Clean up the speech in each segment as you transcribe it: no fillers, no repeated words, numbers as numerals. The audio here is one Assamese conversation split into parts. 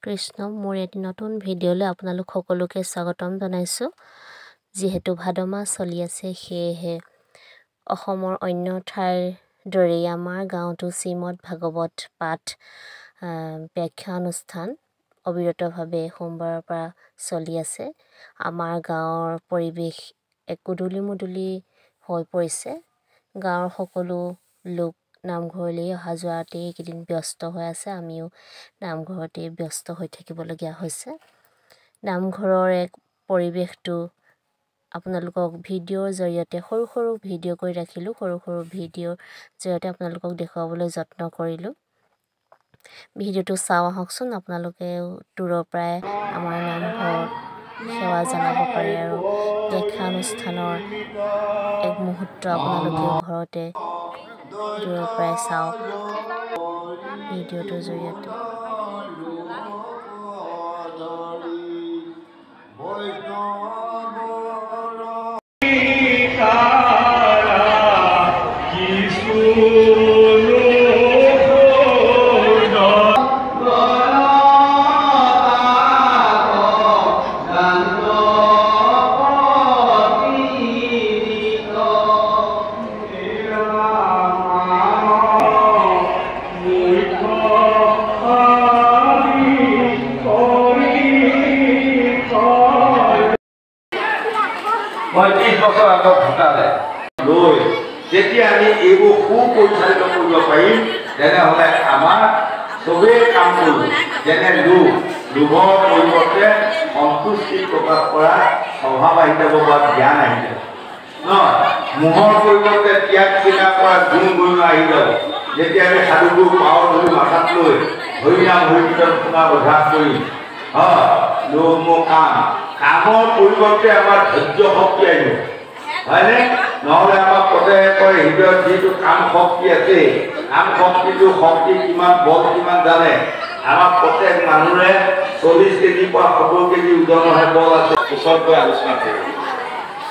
কৃষ্ণ মোৰ এটি নতুন ভিডিঅ'লৈ আপোনালোক সকলোকে স্বাগতম জনাইছোঁ। যিহেতু ভাদ মাহ চলি আছে সেয়েহে অসমৰ অন্য ঠাইৰ দৰেই আমাৰ গাঁৱতো শ্ৰীমদ ভাগৱত পাঠ ব্যাখ্যা অনুষ্ঠান অবিৰতভাৱে সোমবাৰৰ পৰা চলি আছে। আমাৰ গাঁৱৰ পৰিৱেশ এক উদুলি হৈ পৰিছে। গাঁৱৰ সকলো লোক নামঘৰলৈ অহা যোৱাতে এইকেইদিন ব্যস্ত হৈ আছে। আমিও নামঘৰতে ব্যস্ত হৈ থাকিবলগীয়া হৈছে। নামঘৰৰ এক পৰিৱেশটো আপোনালোকক ভিডিঅ'ৰ জৰিয়তে সৰু ভিডিঅ' কৰি ৰাখিলোঁ। সৰু ভিডিঅ'ৰ জৰিয়তে আপোনালোকক দেখুৱাবলৈ যত্ন কৰিলোঁ। ভিডিঅ'টো চাওঁ আহকচোন। আপোনালোকেও দূৰৰ পৰাই আমাৰ নামঘৰত সেৱা জনাব পাৰে আৰু ব্যাখ্যা অনুষ্ঠানৰ এক মুহূৰ্ত আপোনালোকেও ঘৰতে দূৰৰ পৰাই চাওক ভিডিঅ'টোৰ জৰিয়তে। বছৰ আগত ঢুকালে লৈ যেতিয়া আমি এইবোৰ সুপৰিচালিত কৰিব পাৰিম তেনেহ'লে আমাৰ চবেই কাম কৰিব। যেনে লোভৰ পৰিৱৰ্তে সন্তুষ্টি প্ৰকাশ কৰা স্বভাৱ আহি যাব বা জ্ঞান আহি যাব নহয়। মোহৰ পৰিৱৰ্তে ত্যাগ স্বীকাৰ কৰা গুণ গৰিমা আহি যাব। যেতিয়া আমি সাধুবোৰ পাওঁ ধৰি মাথাত লৈ হৰিনাম হৰিকীৰ্তন শুনা অভ্যাস কৰিম। লোভ মোহ কামৰ পৰিৱৰ্তে আমাৰ ধৈৰ্য শক্তি আহিব, হয়নে? নহ'লে আমাক প্ৰত্যেকে কয় হৃদয়ত যিটো কাম শক্তি আছে, কাম শক্তিটো শক্তি কিমান বল কিমান জানে। আমাৰ প্ৰত্যেক মানুহৰে 40 কেজিৰ পৰা 70 কেজি ওজনৰহে বল আছে। ওচৰত গৈ আলোচনা কৰিলোঁ।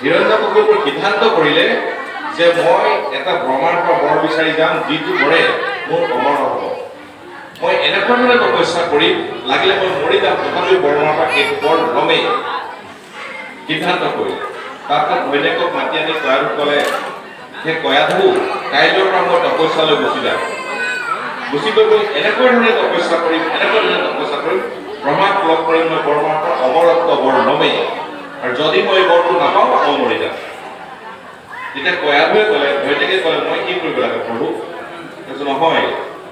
হিৰণ্যকশিপুৰ সিদ্ধান্ত কৰিলে যে মই এটা ব্ৰহ্মাৰ পৰা বৰ বিচাৰি যাম, যিটো বৰে মোৰ অমৰ হ'ব। মই এনেকুৱা ধৰণে তপস্যা কৰিম, লাগিলে মই মৰি যাম, তথাপিও ব্ৰহ্মাৰ পৰা সেইটো বৰ ল'মেই সিদ্ধান্ত কৰিলে। তাৰপিছত ঘৈণীয়েকক মাতি আনি কয়াধুক ক'লে, সেই কয়াধু কাইলৈৰ পৰা মই তপস্যালৈ গুচি যাম। গুচি গৈ এনেকুৱা ধৰণে তপস্যা কৰিম, ব্ৰহ্মাক লগ কৰিম, মই ব্ৰহ্মাৰ পৰা অমৰত্ব বৰ ল'মেই, আৰু যদি মই এই বৰটো নাপাওঁ মই মৰি যাম। তেতিয়া কয়াধুৱে ক'লে, ঘৈণীয়েকে ক'লে, মই কি কৰিব লাগে প্ৰভু? নহয়,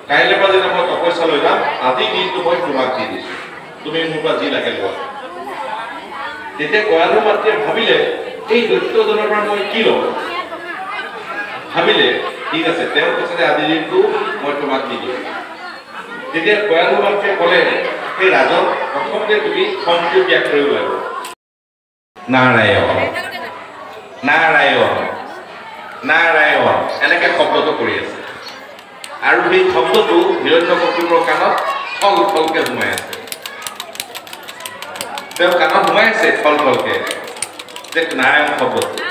কাইলৈ পৰা যেতিয়া মই তপস্যালৈ যাম, আজি দিনটো মই তোমাক দি দিছোঁ, তুমি মোৰ পৰা যি লাগে লোৱা। তেতিয়া কয়াধু মাতৃয়ে ভাবিলে, এই দৈত্যজনৰ পৰা মই কি ল'ম? ভাবিলে ঠিক আছে, তেওঁ কৈছে যে আজি দিনটো মই তোমাক দি দিম। তেতিয়া কয়াধু মাতৃয়ে ক'লে, সেই ৰাজন প্ৰথমতে তুমি খংটো ত্যাগ কৰিব লাগিব। নাৰায়ণ নাৰায়ণ নাৰায়ণ এনেকে শব্দটো কৰি আছে, আৰু সেই শব্দটো হিৰণ্যকশিপুৰৰ কাণত থলকে সোমাই আছে। তেওঁ কাণত সোমাই আছে থলকে যে নাৰায়ণ শব্দটো।